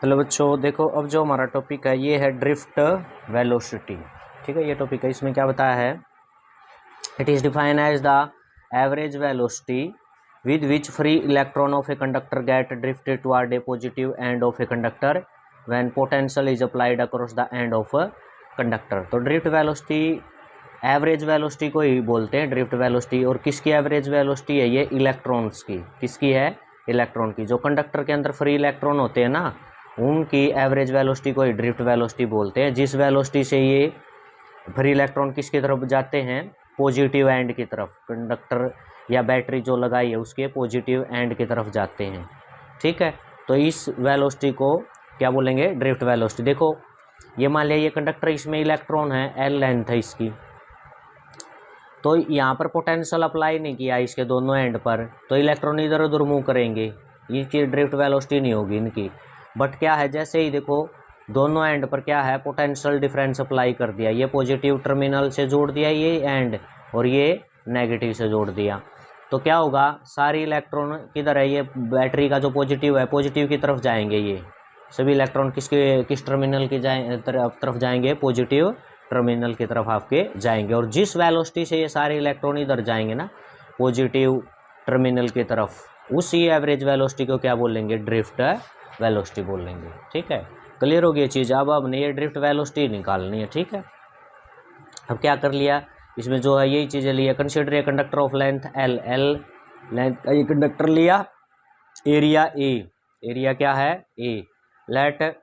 Hello बच्चों, देखो अब जो हमारा टॉपिक है ये है ड्रिफ्ट वेलोसिटी। ठीक है, ये टॉपिक है। इसमें क्या बताया है, it is define as the average velocity with which free electron of a conductor get drifted toward a positive end of a conductor when potential is applied across the end of conductor. तो drift velocity average velocity को ही बोलते हैं drift velocity. और किसकी average velocity है ये? Electrons की। किसकी है? इलेक्ट्रॉन की। जो कंडक्टर के अंदर फ्री इलेक्ट्रॉन होते हैं ना, उनकी एवरेज वेलोसिटी को ही ड्रिफ्ट वेलोसिटी बोलते हैं। जिस वेलोसिटी से ये फ्री इलेक्ट्रॉन किसकी तरफ जाते हैं? पॉजिटिव एंड की तरफ। कंडक्टर या बैटरी जो लगाई है उसके पॉजिटिव एंड की तरफ जाते हैं। ठीक है, तो इस वेलोसिटी को क्या बोलेंगे? Drift velocity. देखो ये मान लिया ये कंडक्टर, इसमें इलेक्ट्रॉन है, एल लेंथ है इसकी, तो यहाँ पर पोटेंशियल अप्लाई नहीं किया इसके दोनों एंड पर, तो इलेक्ट्रॉन इधर उधर मूव करेंगे, इनकी ड्रिफ्ट वेलोसिटी नहीं होगी इनकी। बट क्या है, जैसे ही देखो दोनों एंड पर क्या है, पोटेंशियल डिफरेंस अप्लाई कर दिया, ये पॉजिटिव टर्मिनल से जोड़ दिया ये एंड, और ये नेगेटिव से जोड़ दिया, तो क्या होगा, सारी इलेक्ट्रॉन किधर है? ये बैटरी का जो पॉजिटिव है, पॉजिटिव की तरफ जाएंगे। ये सभी इलेक्ट्रॉन किस टर्मिनल की तरफ जाएंगे? पॉजिटिव टर्मिनल की तरफ आपके जाएंगे। और जिस वेलोसिटी से ये सारे इलेक्ट्रॉन इधर जाएंगे ना, पॉजिटिव टर्मिनल की तरफ, उसी एवरेज वेलोसिटी को क्या बोलेंगे? ड्रिफ्ट वेलोसिटी बोलेंगे। ठीक है, क्लियर हो गई चीज़। अब हमने ये ड्रिफ्ट वेलोसिटी निकालनी है। ठीक है, अब क्या कर लिया, इसमें जो है यही चीज़ें लिया। Consider a conductor of length L, L length का ये कंडक्टर लिया, एरिया ए, एरिया क्या है? A. Let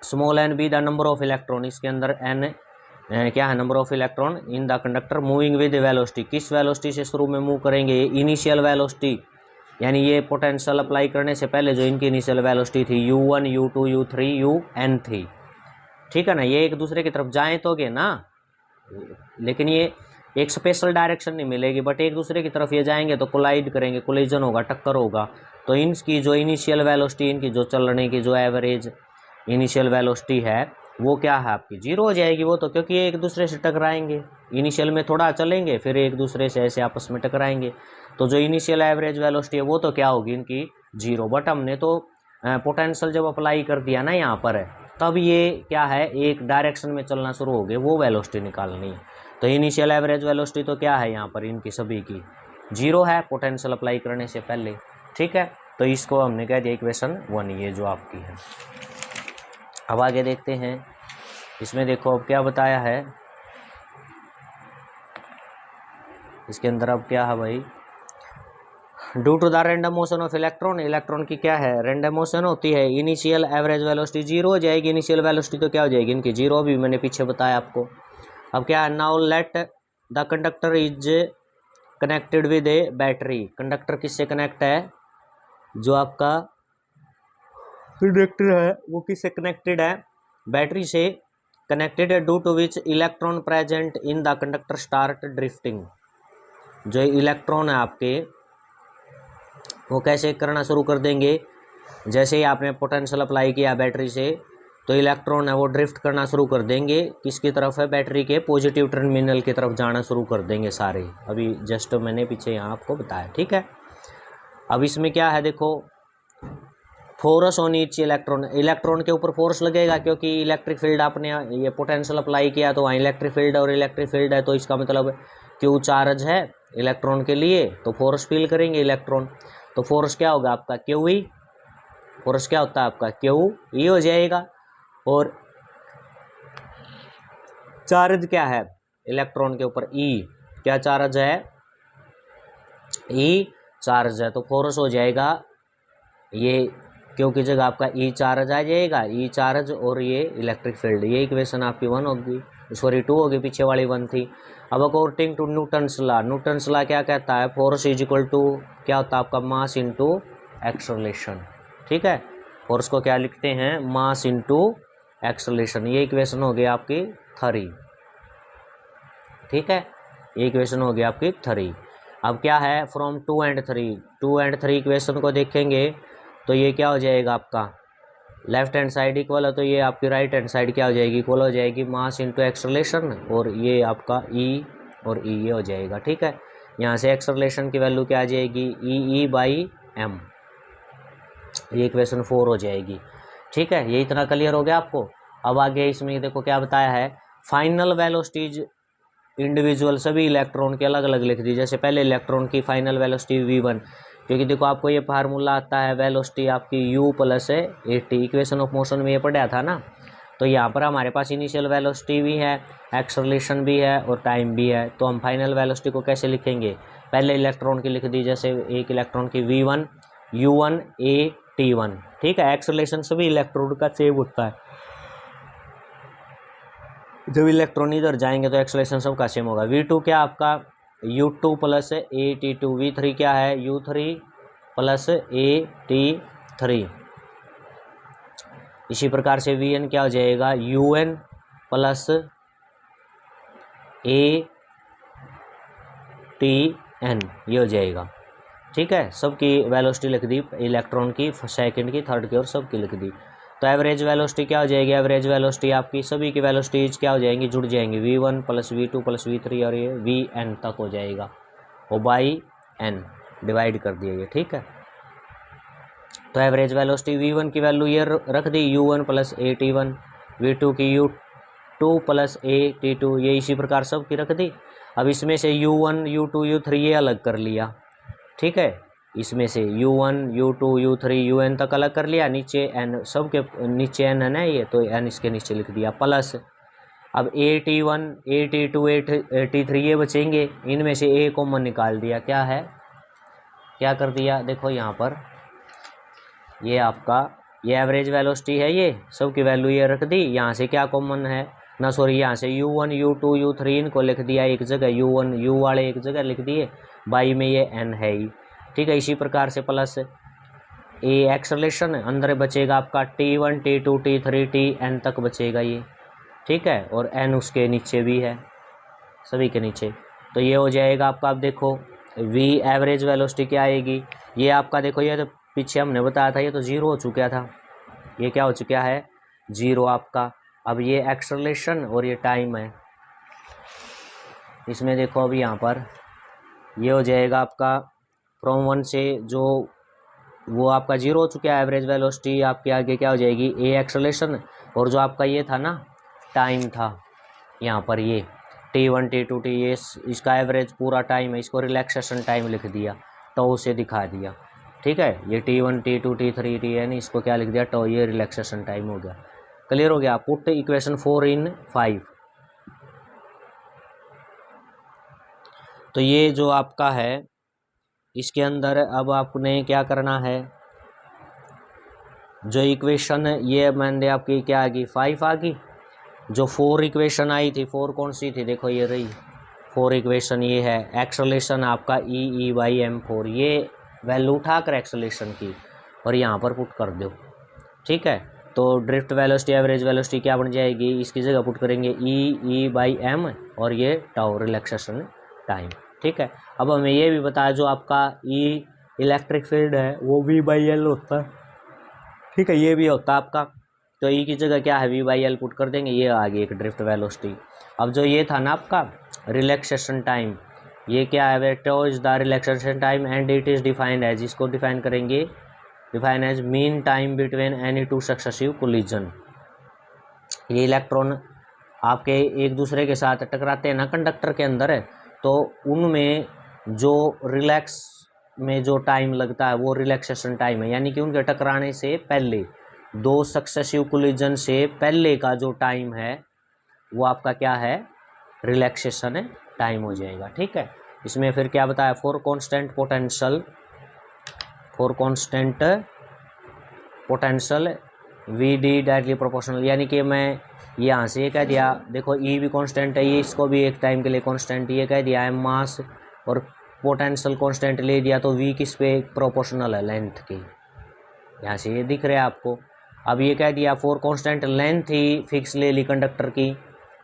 small n be the number of electron, इसके अंदर एन क्या है? Number of electron in the conductor moving with velocity. किस वेलोसिटी से शुरू में मूव करेंगे? इनिशियल वेलोसिटी, यानी ये पोटेंशियल अप्लाई करने से पहले जो इनकी इनिशियल वेलोसिटी थी, u1 u2 u3 un थी। ठीक है ना, ये एक दूसरे की तरफ जाएं तो गे ना, लेकिन ये एक स्पेशल डायरेक्शन नहीं मिलेगी, बट एक दूसरे की तरफ ये जाएंगे तो कोलाइड करेंगे, कोलिजन होगा, टक्कर होगा। तो इनकी जो इनिशियल वेलोसिटी, इनकी जो चलने की जो एवरेज इनिशियल वेलोसिटी है वो क्या है आपकी? जीरो हो जाएगी वो तो, क्योंकि ये एक दूसरे से टकराएंगे। इनिशियल में थोड़ा चलेंगे, फिर एक दूसरे से ऐसे आपस में टकराएंगे, तो जो इनिशियल एवरेज वेलोसिटी है वो तो क्या होगी? इनकी जीरो। बट हमने तो पोटेंशियल जब अप्लाई कर दिया ना यहाँ पर, तब ये क्या है, एक डायरेक्शन में चलना शुरू हो गए, वो वेलोसिटी निकालनी है। तो इनिशियल एवरेज वेलोसिटी तो क्या है यहाँ पर? इनकी सभी की जीरो है पोटेंशियल अप्लाई करने से पहले। ठीक है, तो इसको हमने कह दिया इक्वेशन 1, ये जो आपकी है। अब आगे देखते हैं, इसमें देखो अब क्या बताया है इसके अंदर। अब क्या है भाई, due to the random motion of electron, electron की क्या है? रैंडम मोशन होती है। इनिशियल एवरेज वेलोसिटी जीरो हो जाएगी, इनिशियल वेलोसिटी तो क्या हो जाएगी इनकी? जीरो। अभी मैंने पीछे बताया आपको। अब क्या है, now let the conductor is connected with A battery. Conductor किससे कनेक्ट है? जो आपका कंडक्टर है वो किससे कनेक्टेड है? बैटरी से कनेक्टेड है। Due to which electron present in the conductor start drifting. जो इलेक्ट्रॉन है आपके वो कैसे करना शुरू कर देंगे? जैसे ही आपने पोटेंशियल अप्लाई किया बैटरी से, तो इलेक्ट्रॉन है वो ड्रिफ्ट करना शुरू कर देंगे। किसकी तरफ है? बैटरी के पॉजिटिव टर्मिनल की तरफ जाना शुरू कर देंगे सारे। अभी जस्ट मैंने पीछे यहाँ आपको बताया। ठीक है, अब इसमें क्या है देखो, force on each electron, electron के ऊपर फोर्स लगेगा, क्योंकि इलेक्ट्रिक फील्ड आपने ये पोटेंशियल अप्लाई किया तो वहाँ इलेक्ट्रिक फील्ड और इलेक्ट्रिक फील्ड है, तो इसका मतलब क्यू चार्ज है इलेक्ट्रॉन के लिए, तो फोर्स फील करेंगे इलेक्ट्रॉन। तो फोर्स क्या होगा आपका? Q E. फोर्स क्या होता है आपका? क्यू ई हो जाएगा। और चार्ज क्या है इलेक्ट्रॉन के ऊपर? ई। क्या चार्ज है? ई चार्ज है। तो फोर्स हो जाएगा ये क्यू की जगह आपका ई चार्ज आ जाएगा, ई चार्ज और ये इलेक्ट्रिक फील्ड। ये इक्वेशन आपकी 1 होगी, सॉरी 2 होगी, पीछे वाली 1 थी। अब according to Newton's law, Newton's law क्या कहता है? फोर्स इज इक्वल टू क्या होता है आपका? Mass into acceleration. ठीक है, फोर्स को क्या लिखते हैं? Mass into acceleration. ये इक्वेशन हो गई आपकी 3। ठीक है, ये इक्वेशन हो गई आपकी 3। अब क्या है, फ्रॉम 2 एंड 3, 2 एंड 3 इक्वेशन को देखेंगे तो ये क्या हो जाएगा आपका? लेफ्ट हैंड साइड इक्वल है, तो ये आपकी राइट हैंड साइड क्या हो जाएगी? इक्वल हो जाएगी मास इनटू एक्सेलरेशन, और ये आपका ई और ई ये हो जाएगा। ठीक है, यहाँ से एक्सेलरेशन की वैल्यू क्या आ जाएगी? ई बाई एम। ये इक्वेशन 4 हो जाएगी। ठीक है, ये इतना क्लियर हो गया आपको। अब आगे इसमें देखो क्या बताया है, फाइनल वेलोसिटीज इंडिविजुअल सभी इलेक्ट्रॉन के अलग अलग लिख दी। जैसे पहले इलेक्ट्रॉन की फाइनल वेलोसिटी v1, क्योंकि देखो आपको ये फार्मूला आता है वेलोसिटी आपकी u plus at, equation of motion में ये पढ़ा था ना। तो यहाँ पर हमारे पास इनिशियल वेलोसिटी भी है, एक्सेलरेशन भी है और टाइम भी है। तो हम फाइनल वेलोसिटी को कैसे लिखेंगे, पहले इलेक्ट्रॉन की लिख दी, जैसे एक इलेक्ट्रॉन की v1 u1 a t1। ठीक है, एक्सेलरेशन सभी इलेक्ट्रॉन का सेम होता है, जब इलेक्ट्रॉन इधर जाएंगे तो एक्सेलरेशन सबका सेम होगा। v2 क्या आपका u2 प्लस at2, v3 क्या है u3 प्लस at3। इसी प्रकार से vn क्या हो जाएगा un प्लस atn, ये हो जाएगा। ठीक है, सबकी वेलोसिटी लिख दी, इलेक्ट्रॉन की, सेकंड की, थर्ड की और सबकी लिख दी। तो एवरेज वेलोसिटी क्या हो जाएगी, एवरेज वेलोसिटी आपकी सभी की वेलोसिटीज क्या हो जाएंगी, जुड़ जाएंगी, v1 plus v2 plus v3 और ये vn तक हो जाएगा, वो बाई n डिवाइड कर दिया ये। ठीक है, तो एवरेज वेलोसिटी v1 की वैल्यू ये रख दी u1 प्लस at1, v2 की u2 प्लस at2, ये इसी प्रकार सब की रख दी। अब इसमें से u1 u2 u3 ये अलग कर लिया। ठीक है, इसमें से u1 u2 u3 un तक अलग कर लिया, नीचे n, सब के नीचे n है ना ये, तो n इसके नीचे लिख दिया, प्लस अब at1 at2 at3 ये बचेंगे, इनमें से a कॉमन निकाल दिया। क्या है, क्या कर दिया, देखो यहाँ पर ये आपका ये एवरेज वेलोसिटी है, ये सब की वैल्यू ये रख दी। यहाँ से क्या कॉमन है ना, सॉरी यहाँ से u1 u2 u3 इनको लिख दिया एक जगह, u1 u वाले एक जगह लिख दिए, बाई में ये n है ही। ठीक है, इसी प्रकार से प्लस ए एक्सेलरेशन अंदर बचेगा आपका t1 t2 t3 tn तक बचेगा ये। ठीक है, और n उसके नीचे भी है, सभी के नीचे। तो ये हो जाएगा आपका, आप देखो v एवरेज वेलोसिटी क्या आएगी, ये आपका देखो, ये तो पीछे हमने बताया था, ये तो जीरो हो चुका था, ये क्या हो चुका है जीरो आपका। अब ये एक्सेलरेशन और ये टाइम है, इसमें देखो अब यहाँ पर ये हो जाएगा आपका फ्रॉम 1 से जो वो आपका जीरो हो चुका है, एवरेज वेलोसिटी आपके आगे क्या हो जाएगी ए एक्सेलरेशन, और जो आपका ये था ना टाइम था यहाँ पर ये t1 t2 t, ये इसका एवरेज पूरा टाइम है, इसको रिलैक्सेशन टाइम लिख दिया, टो से दिखा दिया। ठीक है, ये t1 t2 t3 tn, इसको क्या लिख दिया टो, ये रिलैक्सेशन टाइम हो गया। क्लियर हो गया, पुट इक्वेशन 4 इन 5। तो ये जो आपका है इसके अंदर अब आपने क्या करना है, जो इक्वेशन ये मैंने आपकी क्या आ गई 5 आ गई, जो 4 इक्वेशन आई थी, 4 कौन सी थी, देखो ये रही 4 इक्वेशन, ये है एक्सेलरेशन आपका ई बाई m4, ये वैल्यू उठाकर एक्सेलरेशन की और यहाँ पर पुट कर दो। ठीक है, तो ड्रिफ्ट वेलोसिटी एवरेज वेलोसिटी क्या बन जाएगी, इसकी जगह पुट करेंगे ई बाई m और ये टाउ रिलैक्सेशन टाइम। ठीक है, अब हमें ये भी बताया जो आपका ई इलेक्ट्रिक फील्ड है वो v बाई एल होता है। ठीक है, ये भी होता है आपका, तो ई की जगह क्या है v बाई एल पुट कर देंगे, ये आ गई एक ड्रिफ्ट वेलोसिटी। अब जो ये था ना आपका रिलैक्सेशन टाइम, ये क्या है, vector is the relaxation time and it is defined as, इसको डिफाइन करेंगे, define as mean time between any two successive collision. ये इलेक्ट्रॉन आपके एक दूसरे के साथ टकराते हैं ना कंडक्टर के अंदर, तो उनमें जो रिलैक्स में जो टाइम लगता है वो रिलैक्सेशन टाइम है, यानी कि उनके टकराने से पहले, दो सक्सेसिव कोलिजन से पहले का जो टाइम है वो आपका क्या है रिलैक्सेशन टाइम हो जाएगा। ठीक है, इसमें फिर क्या बताया, for constant potential, for constant potential V D directly proportional, यानी कि मैं यहाँ से ये कह दिया, देखो ई भी कांस्टेंट है, ये इसको भी एक टाइम के लिए कांस्टेंट ये कह दिया है मास, और पोटेंशियल कांस्टेंट ले दिया, तो वी किस पे प्रोपोर्शनल है लेंथ की, यहाँ से ये दिख रहा है आपको। अब ये कह दिया for constant length he fix ले ली कंडक्टर की,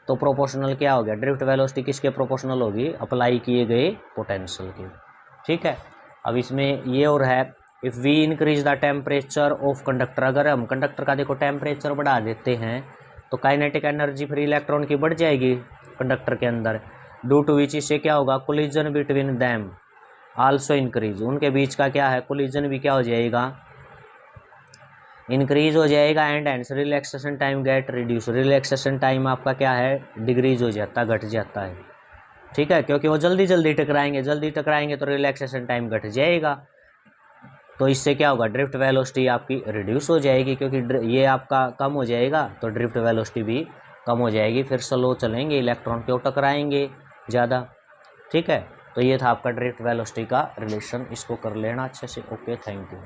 तो प्रोपोर्शनल क्या हो गया, ड्रिफ्ट वेलोसिटी किसके प्रोपोर्शनल होगी, अप्लाई किए गए पोटेंशियल की। ठीक है, अब इसमें ये और है, if we increase the temperature of conductor, अगर हम कंडक्टर का देखो टेम्परेचर बढ़ा देते हैं तो काइनेटिक एनर्जी फ्री इलेक्ट्रॉन की बढ़ जाएगी कंडक्टर के अंदर, ड्यू टू विच इससे क्या होगा, collision between them also increase, उनके बीच का क्या है कोलिजन भी क्या हो जाएगा इंक्रीज हो जाएगा and hence relaxation time get reduce. Relaxation time आपका क्या है, डिक्रीज हो जाता, घट जाता है, ठीक है, क्योंकि वो जल्दी जल्दी टकराएंगे तो रिलैक्सेशन टाइम घट जाएगा। तो इससे क्या होगा, ड्रिफ्ट वेलोसिटी आपकी रिड्यूस हो जाएगी, क्योंकि ये आपका कम हो जाएगा तो ड्रिफ्ट वेलोसिटी भी कम हो जाएगी, फिर स्लो चलेंगे, इलेक्ट्रॉन क्यों टकराएंगे ज़्यादा, ठीक है। तो ये था आपका ड्रिफ्ट वेलोसिटी का रिलेशन, इसको कर लेना अच्छे से। Okay, thank you.